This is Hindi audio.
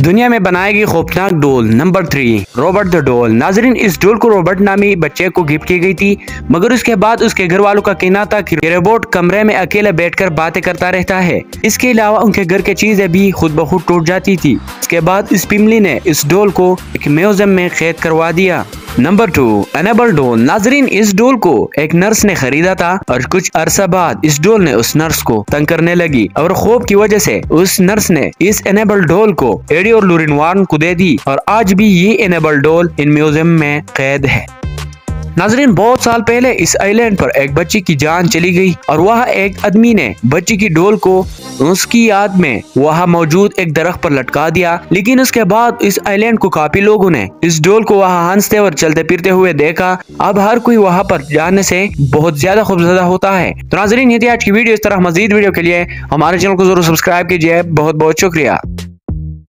दुनिया में बनाएगी खौफनाक डोल। नंबर 3, रॉबर्ट द डोल। नाजरीन, इस डोल को रॉबर्ट नामी बच्चे को गिफ्ट की गई थी, मगर उसके बाद उसके घर वालों का कहना था कि रोबोट कमरे में अकेले बैठकर बातें करता रहता है। इसके अलावा उनके घर की चीजें भी खुद ब खुद टूट जाती थी। इसके बाद इस पिमली ने इस डोल को एक म्यूजियम में कैद करवा दिया। नंबर 2, एनेबल डोल। नाजरीन, इस डोल को एक नर्स ने खरीदा था और कुछ अरसा बाद इस डोल ने उस नर्स को तंग करने लगी और खौफ की वजह से उस नर्स ने इस एनेबल डोल को एडी और लूरिन वार्न को दे दी और आज भी ये एनेबल डोल इन म्यूजियम में कैद है। नाजरीन, बहुत साल पहले इस आइलैंड पर एक बच्ची की जान चली गई और वह एक आदमी ने बच्ची की डोल को उसकी याद में वहाँ मौजूद एक दरख्त पर लटका दिया। लेकिन उसके बाद इस आइलैंड को काफी लोगों ने इस डोल को वहाँ हंसते और चलते फिरते हुए देखा। अब हर कोई वहाँ पर जाने से बहुत ज्यादा खूबसूरत होता है। तो नाजरीन, ये थी आज की वीडियो। इस तरह मजीद वीडियो के लिए हमारे चैनल को जरूर सब्सक्राइब कीजिए। बहुत बहुत शुक्रिया।